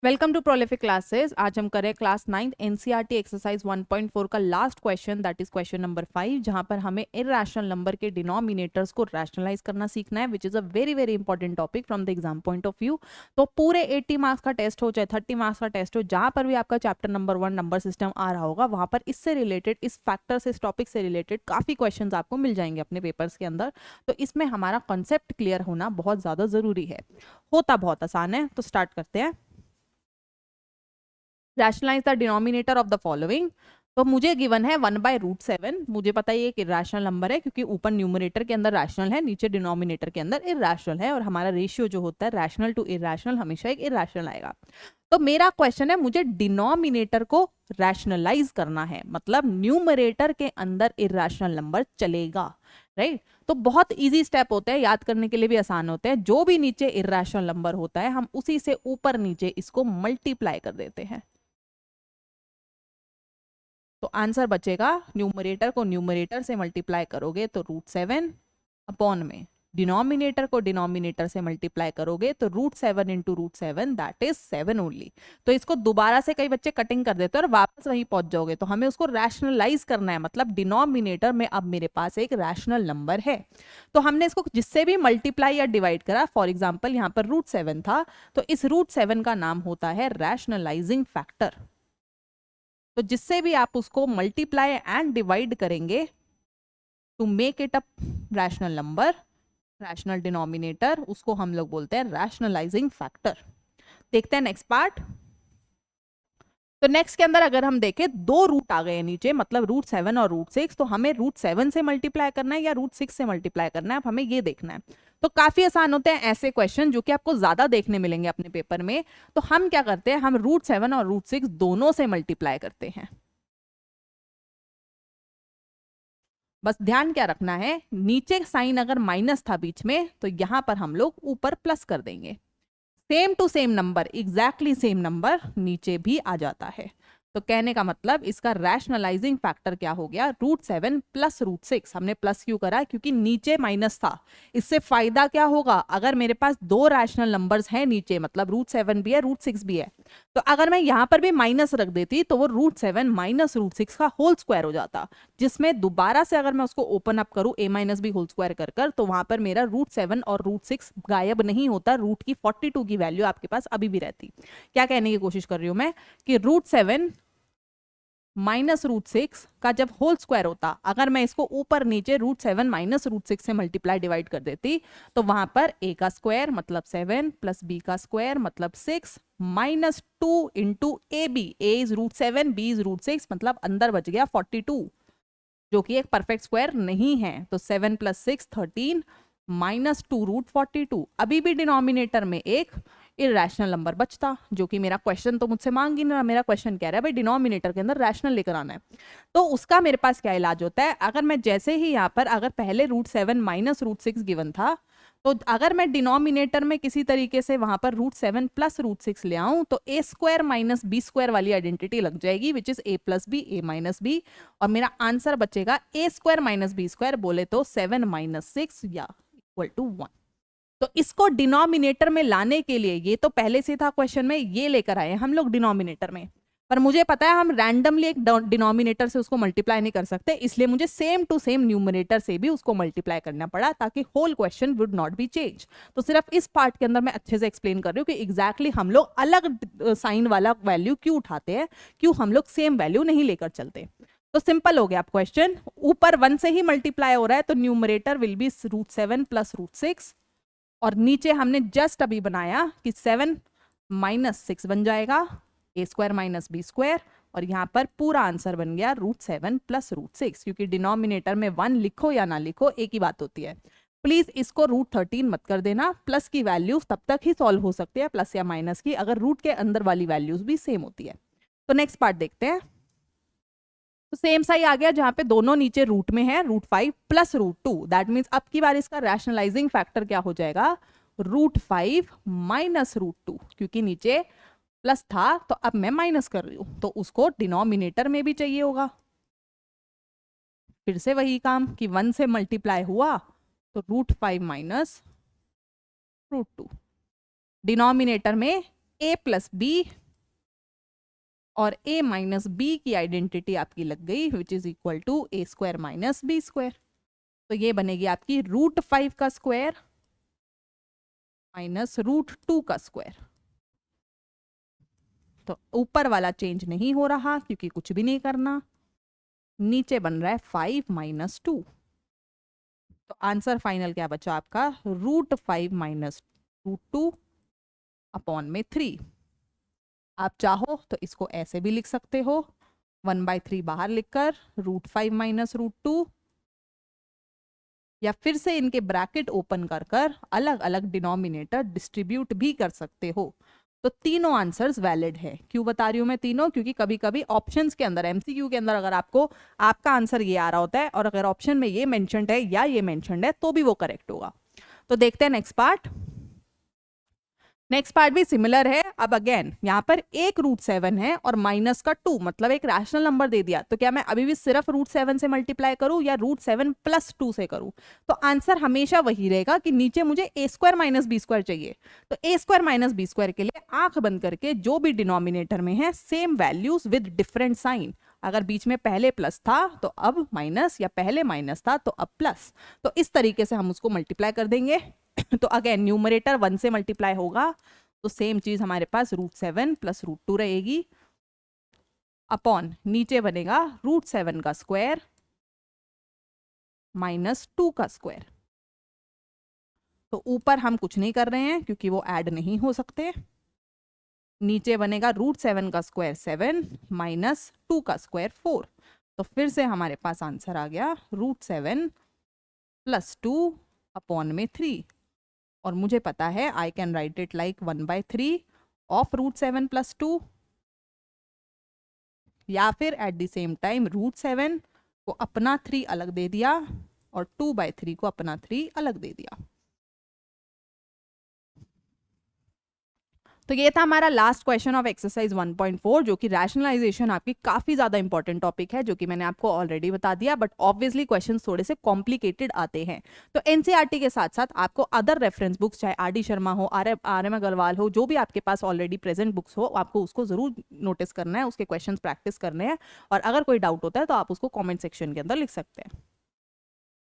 Welcome to prolific classes. आज हम करें क्लास 9 एनसीईआरटी एक्सरसाइज 1.4 का last question, that is question number 5, जहां पर हमें इरैशनल नंबर के डिनोमिनेटर्स को रैशनलाइज करना सीखना है, which is a very very important topic from the exam point of view. तो पूरे 80 मार्क्स का टेस्ट हो चाहे 30 मार्क्स का टेस्ट हो, जहां पर भी आपका चैप्टर नंबर 1 नंबर सिस्टम आ रहा होगा, वहां पर इससे रिलेटेड, इस फैक्टर से, इस टॉपिक से रिलेटेड काफी क्वेश्चन आपको मिल जाएंगे अपने पेपर्स के अंदर। तो इसमें हमारा कॉन्सेप्ट क्लियर होना बहुत ज्यादा जरूरी है। होता बहुत आसान है, तो स्टार्ट करते हैं। Rationalise the denominator of the following. तो मुझे गिवन है 1/√7। मुझे पता है ये एक इरेशनल नंबर है, क्योंकि ऊपर न्यूमरेटर के अंदर रैशनल है, नीचे डिनोमिनेटर के अंदर इरेशनल है, और हमारा रेशियो जो होता है रैशनल टू इरेशनल हमेशा एक इरेशनल आएगा। तो मेरा क्वेश्चन है, मुझे डिनोमिनेटर को रैशनलाइज करना है, मतलब न्यूमरेटर के अंदर इरेशनल नंबर चलेगा, राइट। तो बहुत इजी स्टेप होते हैं, याद करने के लिए भी आसान होते हैं। जो भी नीचे इरेशनल नंबर होता है, हम उसी से ऊपर नीचे इसको मल्टीप्लाई कर देते हैं। तो आंसर बचेगा, न्यूमरेटर को न्यूमरेटर से मल्टीप्लाई करोगे तो √7 अपॉन में डिनोमिनेटर को डिनोमिनेटर से मल्टीप्लाई करोगे तो √7 इंटू √7, दैट इज 7 ओनली। तो इसको दोबारा से कई बच्चे कटिंग कर देते हैं और वापस वहीं पहुंच जाओगे। तो हमें उसको रैशनलाइज करना है, मतलब डिनोमिनेटर में अब मेरे पास एक रैशनल नंबर है। तो हमने इसको जिससे भी मल्टीप्लाई या डिवाइड करा, फॉर एग्जाम्पल यहाँ पर √7 था, तो इस √7 का नाम होता है रैशनलाइजिंग फैक्टर। तो जिससे भी आप उसको मल्टीप्लाई एंड डिवाइड करेंगे to make it a rational number, rational denominator, उसको हम लोग बोलते हैं रैशनलाइजिंग फैक्टर। देखते हैं नेक्स्ट पार्ट। तो नेक्स्ट के अंदर अगर हम देखें, दो रूट आ गए हैं नीचे, मतलब √7 और √6, तो हमें √7 से मल्टीप्लाई करना है या √6 से मल्टीप्लाई करना है, अब हमें ये देखना है। तो काफी आसान होते हैं ऐसे क्वेश्चन, जो कि आपको ज्यादा देखने मिलेंगे अपने पेपर में। तो हम क्या करते हैं, हम √7 और √6 दोनों से मल्टीप्लाई करते हैं। बस ध्यान क्या रखना है, नीचे साइन अगर माइनस था बीच में, तो यहां पर हम लोग ऊपर प्लस कर देंगे। Same to same number, exactly same number नीचे भी आ जाता है। तो कहने का मतलब इसका रैशनलाइजिंग फैक्टर क्या हो गया, √7 प्लस √6। हमने प्लस क्यों करा, क्योंकि नीचे माइनस था। इससे फायदा क्या होगा, अगर मेरे पास दो रैशनल नंबर्स हैं नीचे, मतलब √7 भी है √6 भी है, तो अगर मैं यहां पर भी माइनस रख देती तो वो √7 माइनस √6 का होल स्क्वायर हो जाता, जिसमें दोबारा से अगर मैं उसको ओपन अप करूं a minus B whole square कर, तो वहां पर मेरा √7 और √6 गायब नहीं होता, रूट की 42 की वैल्यू आपके पास अभी भी रहती। क्या कहने की कोशिश कर रही हूं मैं, कि √7 माइनस √6 का जब होल स्क्वायर होता, अगर मैं इसको ऊपर नीचे √7 माइनस √6 से मल्टीप्लाई डिवाइड कर देती, तो वहां पर a का स्क्वायर मतलब 7 प्लस b का स्क्वायर मतलब 6 minus 2 into A B, A is √7 b is √6, मतलब अंदर बच गया 42, जो कि एक परफेक्ट स्क्वायर नहीं है। तो 7 प्लस 6 13 माइनस 2 √42। अभी भी डिनोमिनेटर में एक इरेशनल नंबर बचता, जो कि मेरा क्वेश्चन तो मुझसे मांग ही ना, मेरा क्वेश्चन कह रहा है भाई डिनोमिनेटर के अंदर रैशनल लेकर आना है। तो उसका मेरे पास क्या इलाज होता है, अगर मैं जैसे ही यहाँ पर, अगर पहले √7 माइनस √6 गिवन था, तो अगर मैं डिनोमिनेटर में किसी तरीके से वहां पर √7 प्लस √6 ले आऊं, तो a square minus B square वाली आइडेंटिटी लग जाएगी, which is a plus B, a minus B, और मेरा आंसर बचेगा a square minus B square, बोले तो 7 माइनस 6 या इक्वल टू 1। तो इसको डिनोमिनेटर में लाने के लिए, ये तो पहले से था क्वेश्चन में, ये लेकर आए हम लोग डिनोमिनेटर में, पर मुझे पता है हम रैंडमली एक डिनोमिनेटर से उसको मल्टीप्लाई नहीं कर सकते, इसलिए मुझे सेम टू सेम न्यूमरेटर से भी उसको मल्टीप्लाई करना पड़ा, ताकि whole question would not be change. तो सिर्फ इस पार्ट के अंदर मैं अच्छे से एक्सप्लेन कर रही हूँ कि एग्जैक्टली हम लोग अलग साइन वाला वैल्यू क्यों उठाते हैं, क्यों हम लोग सेम वैल्यू नहीं लेकर चलते। तो सिंपल हो गया आप क्वेश्चन, ऊपर 1 से ही मल्टीप्लाई हो रहा है, तो न्यूमरेटर विल बी √7 प्लस √6, और नीचे हमने जस्ट अभी बनाया कि 7 माइनस 6 बन जाएगा, a square minus B square, और यहाँ पर पूरा आंसर बन गया √7 प्लस √6, क्योंकि डिनोमिनेटर में 1 लिखो या ना लिखो एक ही बात होती है। प्लीज इसको √13 मत कर देना, प्लस की वैल्यूज तब तक ही सॉल्व हो सकती है, प्लस या माइनस की, अगर रूट के अंदर वाली वैल्यूज भी सेम होती है। तो नेक्स्ट पार्ट देखते हैं। तो सेम सा ही आ गया, जहां पे दोनों नीचे रूट में है, √5 प्लस √2, दैट मीन्स अब की बार इसका रैशनलाइजिंग फैक्टर क्या हो जाएगा, √5 माइनस √2, क्योंकि नीचे प्लस था तो अब मैं माइनस कर रही हूं, तो उसको डिनोमिनेटर में भी चाहिए होगा। फिर से वही काम कि 1 से मल्टीप्लाई हुआ, तो √5 माइनस √2, डिनोमिनेटर में a प्लस बी और a माइनस बी की आइडेंटिटी आपकी लग गई, which is equal to a square minus B square. तो ये बनेगी आपकी √5 का स्क्वायर माइनस √2 का स्क्वायर। तो ऊपर वाला चेंज नहीं हो रहा क्योंकि कुछ भी नहीं करना, नीचे बन रहा है 5 माइनस 2। तो आंसर फाइनल क्या बचा आपका, √5 माइनस √2 अपॉन में 3। आप चाहो तो इसको ऐसे भी लिख सकते हो, 1/3 बाहर लिखकर √5 माइनस √2, या फिर से इनके ब्रैकेट ओपन कर कर अलग अलग डिनोमिनेटर डिस्ट्रीब्यूट भी कर सकते हो। तो तीनों आंसर्स वैलिड है। क्यों बता रही हूं मैं तीनों, क्योंकि कभी कभी ऑप्शंस के अंदर, एमसीक्यू के अंदर अगर आपको आपका आंसर ये आ रहा होता है और अगर ऑप्शन में ये मेंशन्ड है या ये मेंशन्ड है तो भी वो करेक्ट होगा। तो देखते हैं नेक्स्ट पार्ट। नेक्स्ट पार्ट भी सिमिलर है। अब अगेन यहाँ पर एक √7 है और माइनस का 2, मतलब एक रैशनल नंबर दे दिया, तो क्या मैं अभी भी सिर्फ √7 से मल्टीप्लाई करूं या √7 प्लस 2 से करूं? तो आंसर हमेशा वही रहेगा कि नीचे मुझे a square minus B square चाहिए। तो a square minus B square के लिए आंख बंद करके जो भी डिनोमिनेटर में है same values with different sign. अगर बीच में पहले प्लस था तो अब माइनस, या पहले माइनस था तो अब प्लस। तो इस तरीके से हम उसको मल्टीप्लाई कर देंगे। तो अगेन न्यूमरेटर 1 से मल्टीप्लाई होगा तो सेम चीज हमारे पास √7 प्लस √2 रहेगी, अपॉन नीचे बनेगा √7 का स्क्वायर माइनस 2 का स्क्वायर। तो ऊपर हम कुछ नहीं कर रहे हैं क्योंकि वो ऐड नहीं हो सकते। नीचे बनेगा √7 का स्क्वायर 7 माइनस 2 का स्क्वायर 4। तो फिर से हमारे पास आंसर आ गया √7 प्लस 2 अपॉन में 3। और मुझे पता है I can write it like 1/3 of √7 plus 2, या फिर एट द सेम टाइम √7 को अपना 3 अलग दे दिया और 2/3 को अपना 3 अलग दे दिया। तो ये था हमारा लास्ट क्वेश्चन ऑफ एक्सरसाइज 1.4, जो कि रैशनलाइजेशन आपकी काफी ज्यादा इंपॉर्टेंट टॉपिक है, जो कि मैंने आपको ऑलरेडी बता दिया, बट ऑब्वियसली क्वेश्चंस थोड़े से कॉम्प्लिकेटेड आते हैं। तो एनसीईआरटी के साथ साथ आपको अदर रेफरेंस बुक्स, चाहे आर.डी. शर्मा हो, आर.एम. अग्रवाल हो, जो भी आपके पास ऑलरेडी प्रेजेंट बुक्स हो, आपको उसको जरूर नोटिस करना है, उसके क्वेश्चन प्रैक्टिस करने हैं। और अगर कोई डाउट होता है तो आप उसको कॉमेंट सेक्शन के अंदर लिख सकते हैं।